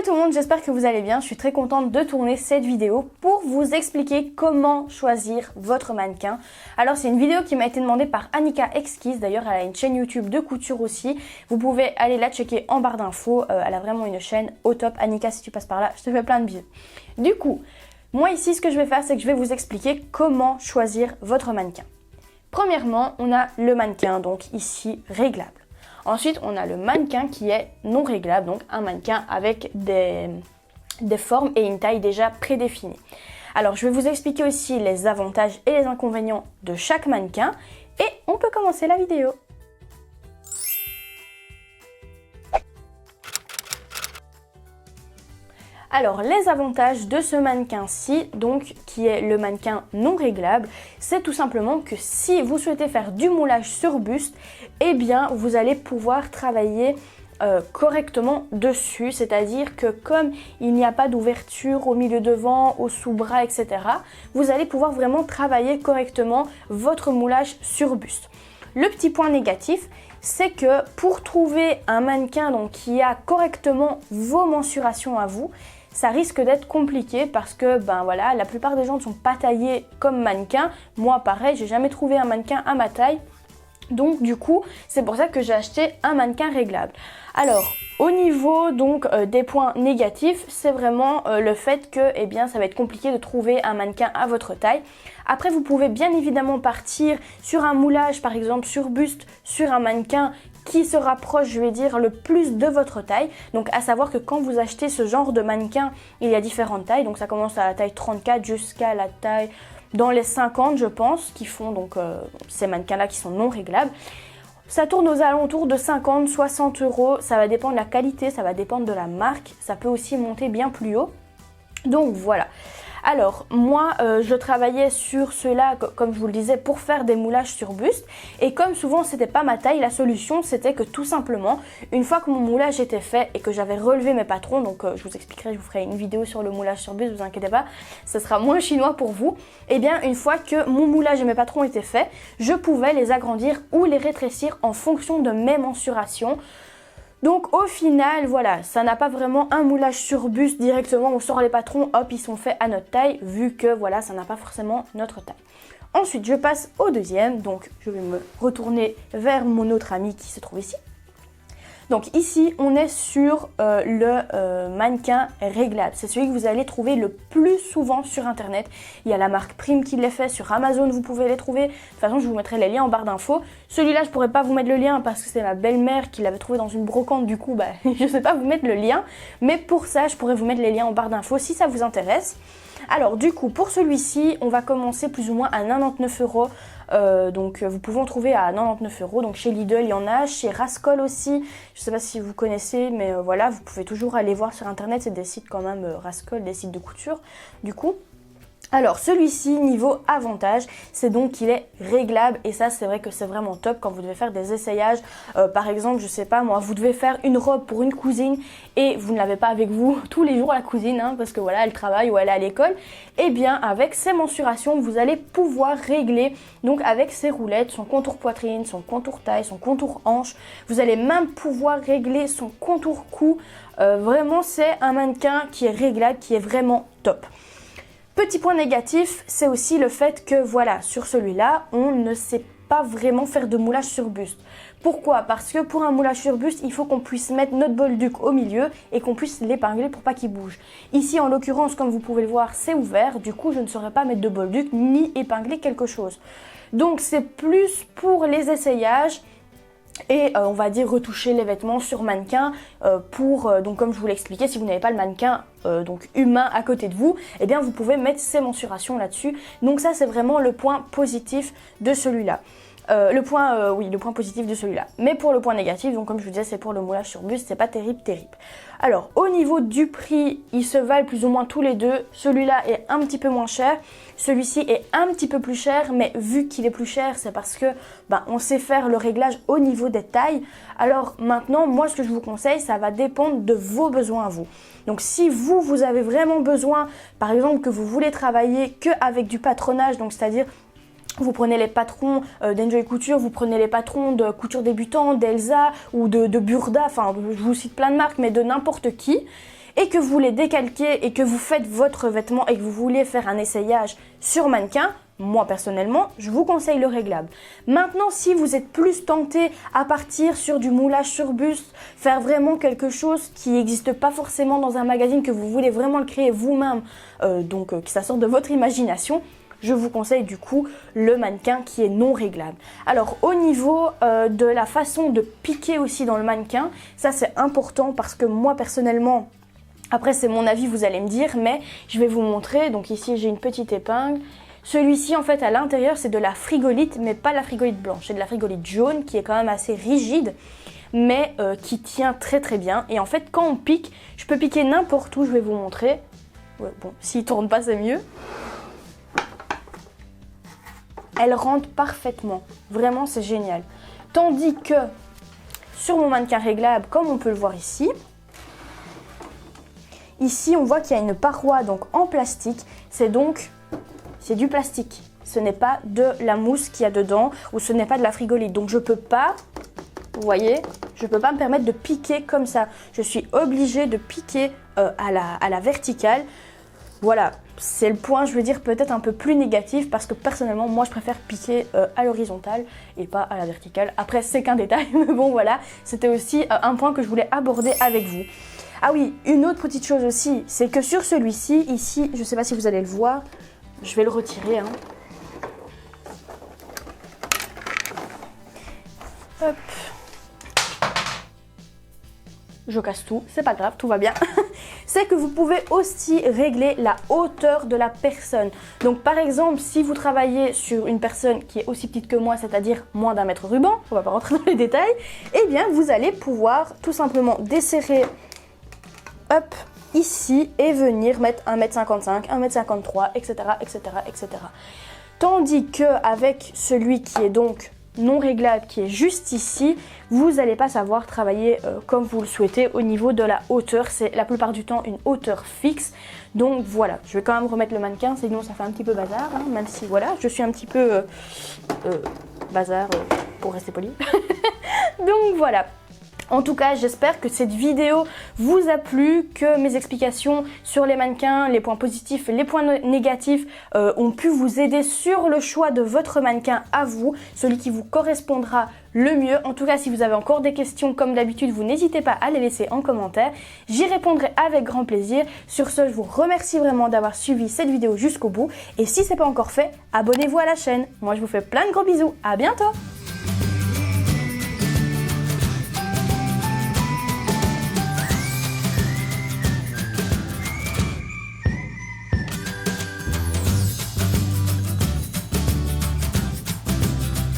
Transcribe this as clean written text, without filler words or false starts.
Hello tout le monde, j'espère que vous allez bien. Je suis très contente de tourner cette vidéo pour vous expliquer comment choisir votre mannequin. Alors c'est une vidéo qui m'a été demandée par Annika Exquise, d'ailleurs elle a une chaîne YouTube de couture aussi. Vous pouvez aller la checker en barre d'infos, elle a vraiment une chaîne au top. Annika, si tu passes par là, je te fais plein de bisous. Du coup, moi ici ce que je vais faire c'est que je vais vous expliquer comment choisir votre mannequin. Premièrement, on a le mannequin, donc ici réglable. Ensuite, on a le mannequin qui est non réglable, donc un mannequin avec des formes et une taille déjà prédéfinies. Alors, je vais vous expliquer aussi les avantages et les inconvénients de chaque mannequin et on peut commencer la vidéo. Alors, les avantages de ce mannequin-ci, donc qui est le mannequin non réglable, c'est tout simplement que si vous souhaitez faire du moulage sur buste, eh bien vous allez pouvoir travailler correctement dessus, c'est-à-dire que comme il n'y a pas d'ouverture au milieu devant, au sous-bras, etc., vous allez pouvoir vraiment travailler correctement votre moulage sur buste. Le petit point négatif, c'est que pour trouver un mannequin donc, qui a correctement vos mensurations à vous, ça risque d'être compliqué parce que voilà, la plupart des gens ne sont pas taillés comme mannequin. Moi pareil, j'ai jamais trouvé un mannequin à ma taille. Donc du coup, c'est pour ça que j'ai acheté un mannequin réglable. Alors, au niveau donc des points négatifs, c'est vraiment le fait que ça va être compliqué de trouver un mannequin à votre taille. Après, vous pouvez bien évidemment partir sur un moulage, par exemple sur buste, sur un mannequin qui se rapproche, je vais dire, le plus de votre taille. Donc à savoir que quand vous achetez ce genre de mannequin, il y a différentes tailles. Donc ça commence à la taille 34 jusqu'à la taille dans les 50, je pense, qui font donc ces mannequins-là qui sont non réglables. Ça tourne aux alentours de 50, 60 euros. Ça va dépendre de la qualité, ça va dépendre de la marque. Ça peut aussi monter bien plus haut. Donc voilà. Alors moi je travaillais sur cela comme je vous le disais pour faire des moulages sur buste et comme souvent c'était pas ma taille, la solution c'était que tout simplement une fois que mon moulage était fait et que j'avais relevé mes patrons, donc je vous expliquerai, je vous ferai une vidéo sur le moulage sur buste, vous inquiétez pas, ce sera moins chinois pour vous. Et bien une fois que mon moulage et mes patrons étaient faits, je pouvais les agrandir ou les rétrécir en fonction de mes mensurations. Donc au final, voilà, ça n'a pas vraiment un moulage sur buste directement, on sort les patrons, hop, ils sont faits à notre taille, vu que voilà, ça n'a pas forcément notre taille. Ensuite, je passe au deuxième, donc je vais me retourner vers mon autre ami qui se trouve ici. Donc ici, on est sur le mannequin réglable. C'est celui que vous allez trouver le plus souvent sur internet. Il y a la marque Prime qui les fait, sur Amazon vous pouvez les trouver. De toute façon, je vous mettrai les liens en barre d'infos. Celui-là, je pourrais pas vous mettre le lien parce que c'est ma belle-mère qui l'avait trouvé dans une brocante. Du coup, je sais pas vous mettre le lien. Mais pour ça, je pourrais vous mettre les liens en barre d'infos si ça vous intéresse. Alors du coup, pour celui-ci, on va commencer plus ou moins à 99 euros. Donc vous pouvez en trouver à 99 euros. Donc chez Lidl, il y en a, chez Rascol aussi. Je sais pas si vous connaissez, mais voilà, vous pouvez toujours aller voir sur internet. C'est des sites quand même Rascol, des sites de couture. Du coup. Alors celui-ci, niveau avantage, c'est donc qu'il est réglable et ça c'est vrai que c'est vraiment top quand vous devez faire des essayages. Par exemple, je sais pas moi, vous devez faire une robe pour une cousine et vous ne l'avez pas avec vous tous les jours la cousine parce que voilà, elle travaille ou elle est à l'école. Et bien avec ces mensurations, vous allez pouvoir régler donc avec ces roulettes, son contour poitrine, son contour taille, son contour hanche. Vous allez même pouvoir régler son contour cou. Vraiment c'est un mannequin qui est réglable, qui est vraiment top. Petit point négatif, c'est aussi le fait que voilà, sur celui-là, on ne sait pas vraiment faire de moulage sur buste. Pourquoi? Parce que pour un moulage sur buste, il faut qu'on puisse mettre notre bolduc au milieu et qu'on puisse l'épingler pour pas qu'il bouge. Ici, en l'occurrence, comme vous pouvez le voir, c'est ouvert. Du coup, je ne saurais pas mettre de bolduc ni épingler quelque chose. Donc, c'est plus pour les essayages. Et on va dire retoucher les vêtements sur mannequin donc comme je vous l'ai expliqué, si vous n'avez pas le mannequin donc humain à côté de vous, eh bien vous pouvez mettre ces mensurations là-dessus. Donc ça c'est vraiment le point positif de celui-là. Le point positif de celui-là. Mais pour le point négatif, donc comme je vous disais, c'est pour le moulage sur buste, c'est pas terrible. Alors au niveau du prix, ils se valent plus ou moins tous les deux. Celui-là est un petit peu moins cher, celui-ci est un petit peu plus cher, mais vu qu'il est plus cher, c'est parce que on sait faire le réglage au niveau des tailles. Alors maintenant, moi ce que je vous conseille, ça va dépendre de vos besoins à vous. Donc si vous avez vraiment besoin, par exemple que vous voulez travailler que avec du patronage, donc c'est-à-dire vous prenez les patrons d'Enjoy Couture, vous prenez les patrons de Couture Débutant, d'Elsa ou de Burda, enfin je vous cite plein de marques, mais de n'importe qui. et que vous voulez décalquer et que vous faites votre vêtement et que vous voulez faire un essayage sur mannequin, moi personnellement, je vous conseille le réglable. Maintenant, si vous êtes plus tenté à partir sur du moulage sur buste, faire vraiment quelque chose qui n'existe pas forcément dans un magazine, que vous voulez vraiment le créer vous-même, que ça sorte de votre imagination, je vous conseille du coup le mannequin qui est non réglable. Alors au niveau de la façon de piquer aussi dans le mannequin, ça c'est important parce que moi personnellement, après c'est mon avis, vous allez me dire, mais je vais vous montrer. Donc ici j'ai une petite épingle. Celui-ci en fait à l'intérieur c'est de la frigolite, mais pas la frigolite blanche, c'est de la frigolite jaune qui est quand même assez rigide, mais qui tient très très bien. Et en fait quand on pique, je peux piquer n'importe où, je vais vous montrer. Ouais, bon, s'il tourne pas c'est mieux. Elle rentre parfaitement, vraiment c'est génial. Tandis que sur mon mannequin réglable, comme on peut le voir ici on voit qu'il y a une paroi donc en plastique, c'est du plastique. Ce n'est pas de la mousse qu'il y a dedans ou ce n'est pas de la frigolite. Donc je peux pas, vous voyez, je peux pas me permettre de piquer comme ça. Je suis obligée de piquer à la verticale. Voilà, c'est le point, je veux dire, peut-être un peu plus négatif parce que personnellement, moi, je préfère piquer à l'horizontale et pas à la verticale. Après, c'est qu'un détail, mais bon, voilà, c'était aussi un point que je voulais aborder avec vous. Ah oui, une autre petite chose aussi, c'est que sur celui-ci, ici, je ne sais pas si vous allez le voir, je vais le retirer, hein. Hop. Je casse tout, c'est pas grave, tout va bien. C'est que vous pouvez aussi régler la hauteur de la personne. Donc par exemple, si vous travaillez sur une personne qui est aussi petite que moi, c'est-à-dire moins d'1 mètre ruban, on va pas rentrer dans les détails, eh bien vous allez pouvoir tout simplement desserrer, hop, ici et venir mettre 1m55, 1m53, etc., etc., etc. Tandis qu'avec celui qui est donc non réglable, qui est juste ici, vous n'allez pas savoir travailler comme vous le souhaitez au niveau de la hauteur. C'est la plupart du temps une hauteur fixe. Donc voilà, je vais quand même remettre le mannequin, sinon ça fait un petit peu bazar, hein, même si voilà, je suis un petit peu bazar pour rester poli. Donc voilà. En tout cas, j'espère que cette vidéo vous a plu, que mes explications sur les mannequins, les points positifs et les points négatifs ont pu vous aider sur le choix de votre mannequin à vous, celui qui vous correspondra le mieux. En tout cas, si vous avez encore des questions, comme d'habitude, vous n'hésitez pas à les laisser en commentaire. J'y répondrai avec grand plaisir. Sur ce, je vous remercie vraiment d'avoir suivi cette vidéo jusqu'au bout. Et si ce n'est pas encore fait, abonnez-vous à la chaîne. Moi, je vous fais plein de gros bisous. À bientôt!